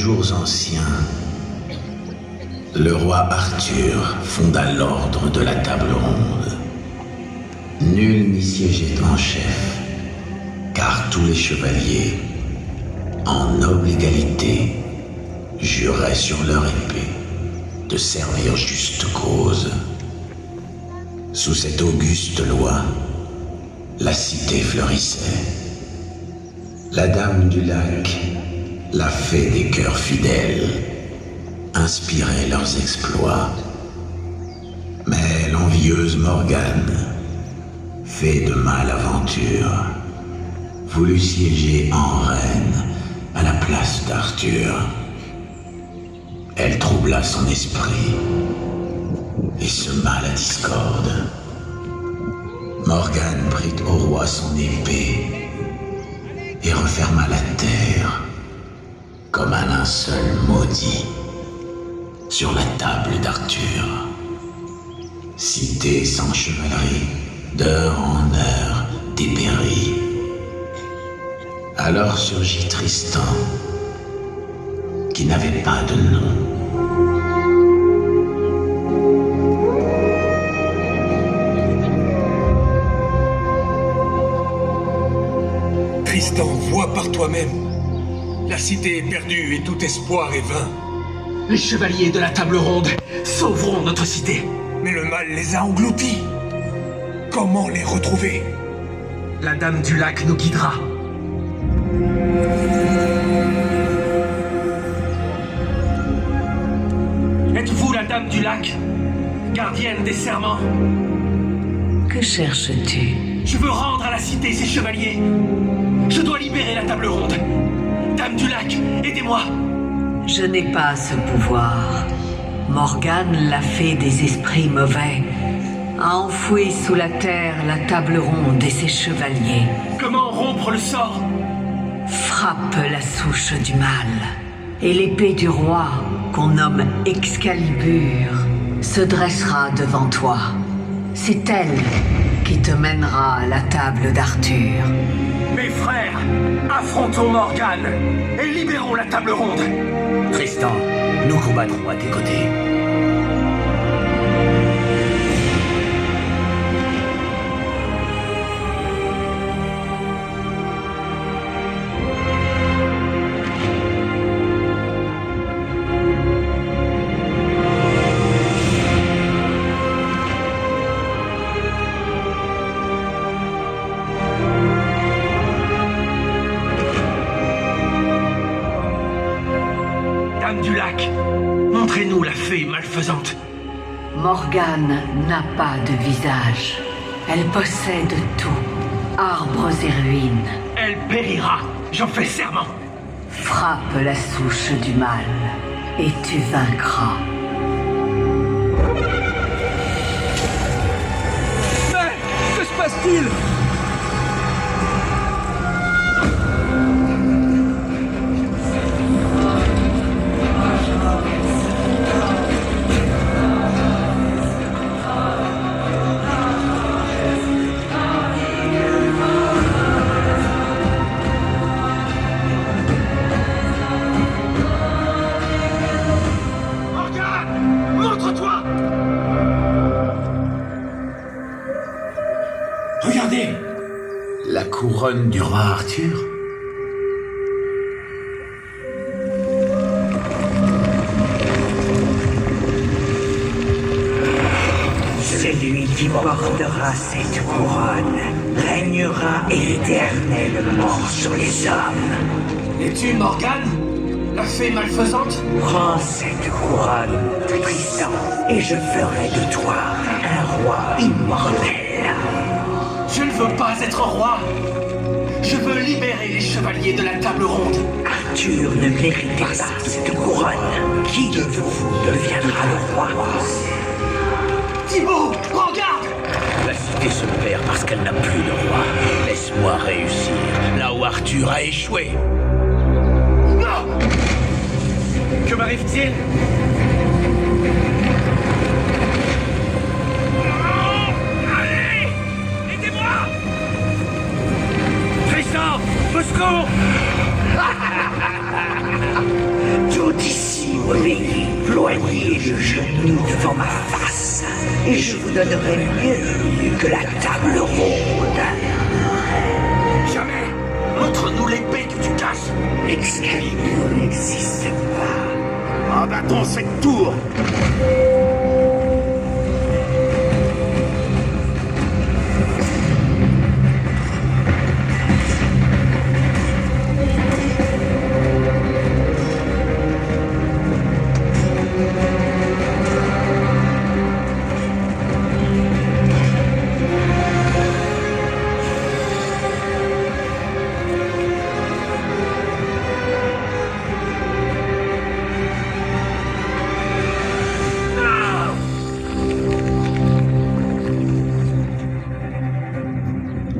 jours anciens, le roi Arthur fonda l'ordre de la table ronde. Nul n'y siégeait en chef, car tous les chevaliers, en noble égalité, juraient sur leur épée de servir juste cause. Sous cette auguste loi, la cité fleurissait. La dame du lac, la fée des cœurs fidèles, inspirait leurs exploits. Mais l'envieuse Morgane, fée de male aventure, voulut siéger en reine à la place d'Arthur. Elle troubla son esprit et sema la discorde. Morgane prit au roi son épée et referma la terre comme un linceul maudit sur la table d'Arthur. Cité sans chevalerie, d'heure en heure dépérit. Alors surgit Tristan, qui n'avait pas de nom. Tristan, vois par toi-même. La cité est perdue et tout espoir est vain. Les chevaliers de la table ronde sauveront notre cité. Mais le mal les a engloutis. Comment les retrouver? La dame du lac nous guidera. Êtes-vous la dame du lac, gardienne des serments? Que cherches-tu? Je veux rendre à la cité ses chevaliers. Je dois libérer la table ronde. Dame du lac, aidez-moi. Je n'ai pas ce pouvoir. Morgane, la fée des esprits mauvais, a enfoui sous la terre la table ronde et ses chevaliers. Comment rompre le sort? Frappe la souche du mal, et l'épée du roi, qu'on nomme Excalibur, se dressera devant toi. C'est elle qui te mènera à la table d'Arthur. Mes frères, affrontons Morgane et libérons la table ronde. Tristan, nous combattrons à tes côtés. Dame du lac, montrez-nous la fée malfaisante. Morgane n'a pas de visage. Elle possède tout, arbres et ruines. Elle périra, j'en fais serment. Frappe la souche du mal, et tu vaincras. Mais, que se passe-t-il? Montre-toi! Regardez! La couronne du roi Arthur? Celui qui portera cette couronne régnera éternellement sur les hommes. Es-tu Morgane, la fée malfaisante? Prends cette couronne, Tristan, et je ferai de toi un roi immortel. Je ne veux pas être roi. Je veux libérer les chevaliers de la table ronde. Arthur ne méritait pas cette couronne. Qui de vous deviendra le roi? Thibaut, regarde! La cité se perd parce qu'elle n'a plus de roi. Laisse-moi réussir, là où Arthur a échoué. Non! Que m'arrive-t-il? Allez! Aidez-moi! Tristan! Au secours! Tu et je vous donnerai mieux que la table ronde. Jamais. Montre-nous l'épée que tu caches. Excalibur n'existe pas. Abattons cette tour.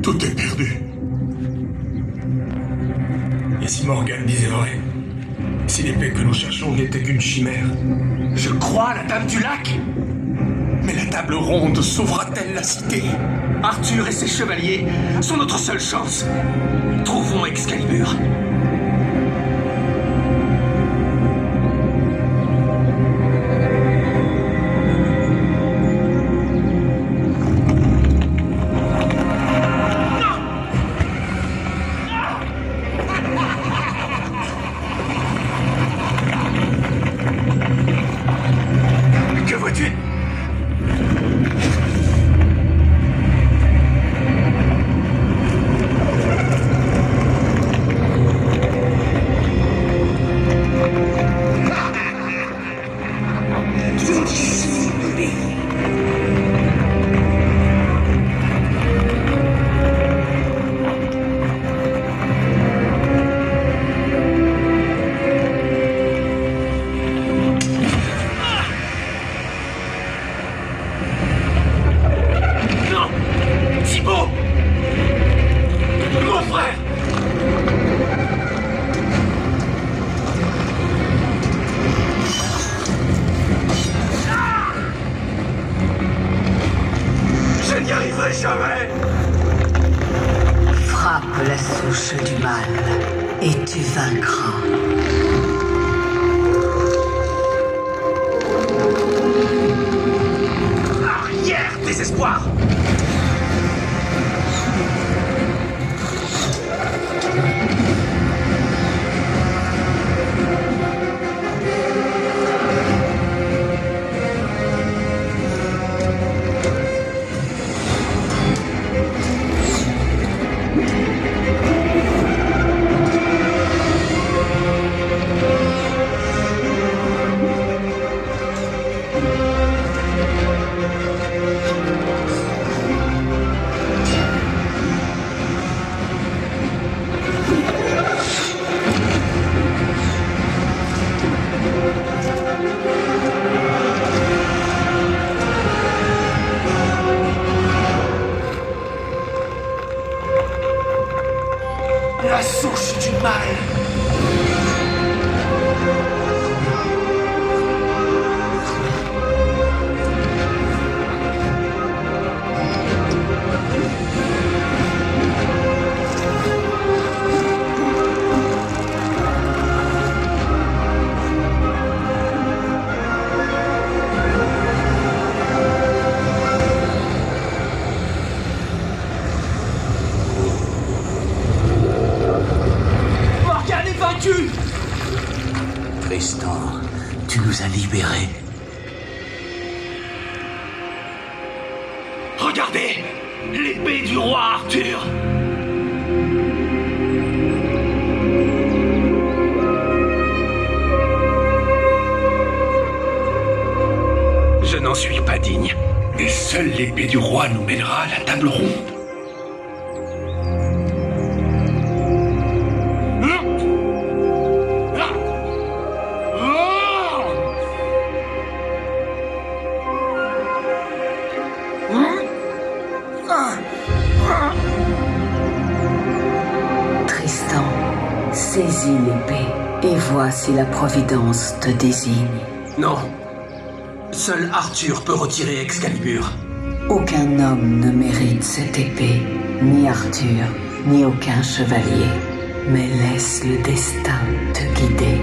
Tout est perdu. Et si Morgane disait vrai, si l'épée que nous cherchons n'était qu'une chimère, Je crois à la Dame du Lac. mais la table ronde sauvera-t-elle la cité? Arthur et ses chevaliers sont notre seule chance. Trouvons Excalibur. Que vois-tu? Non! Thibaut! Mon frère! Je n'y arriverai jamais! Frappe la souche du mal et tu vaincras. Arrière, désespoir! La souche du mal! Morgane est vaincue! Tristan, tu nous as libérés. Regardez! L'épée du roi Arthur! Je n'en suis pas digne. et seule l'épée du roi nous mènera à la table ronde. Tristan, saisis l'épée et vois si la Providence te désigne. Non. Seul Arthur peut retirer Excalibur. Aucun homme ne mérite cette épée, ni Arthur, ni aucun chevalier. Mais laisse le destin te guider.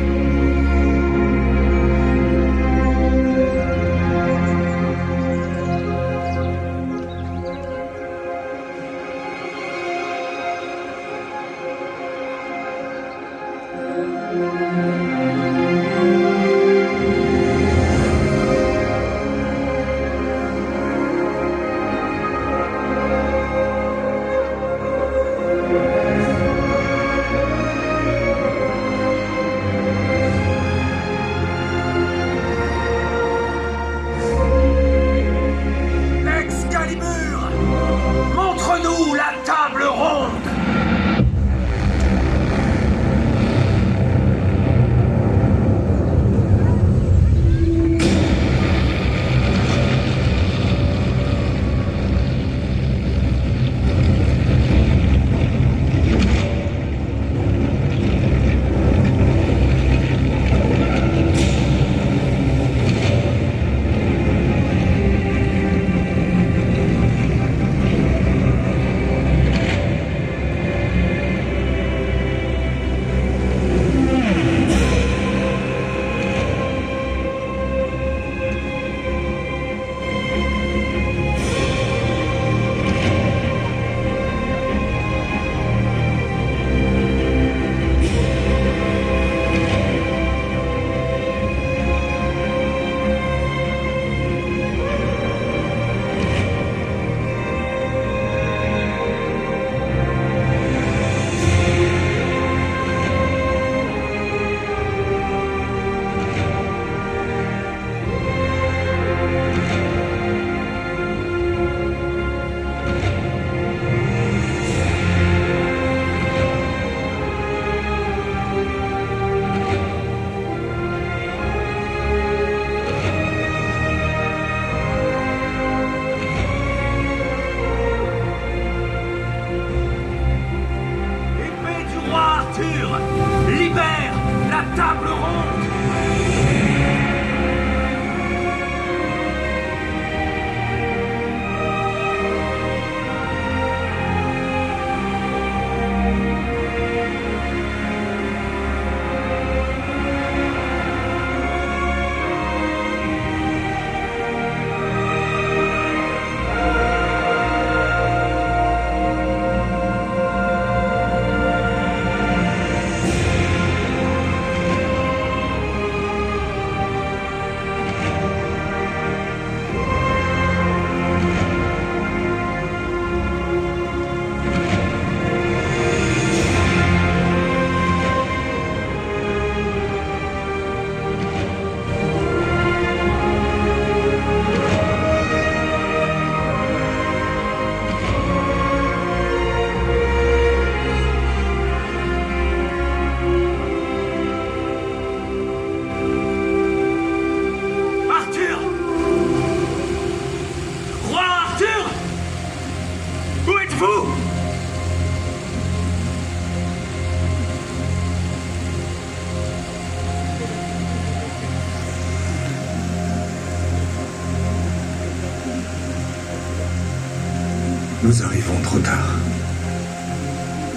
Nous arrivons trop tard.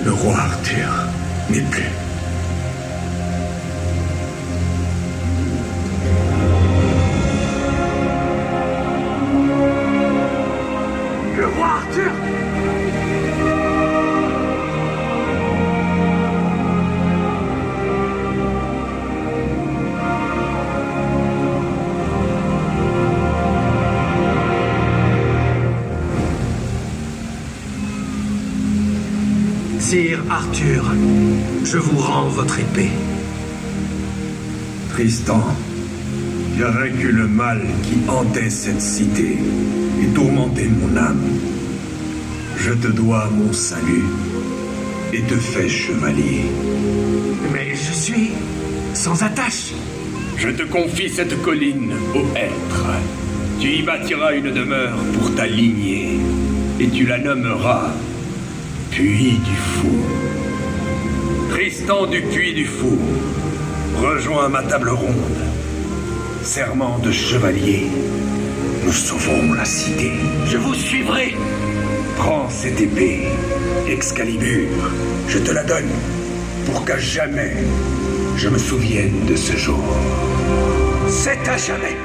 Le roi Arthur n'est plus. Le roi Arthur! Sire Arthur, je vous rends votre épée. Tristan, tu as vaincu le mal qui hantait cette cité et tourmentait mon âme. Je te dois mon salut et te fais chevalier. Mais je suis sans attache. Je te confie cette colline au Hêtre. Tu y bâtiras une demeure pour ta lignée, et tu la nommeras Puits du Fou. Tristan du Puits du Fou, rejoins ma table ronde. Serment de chevalier, nous sauverons la cité. Je vous suivrai. Prends cette épée, Excalibur, je te la donne, pour qu'à jamais je me souvienne de ce jour. C'est à jamais.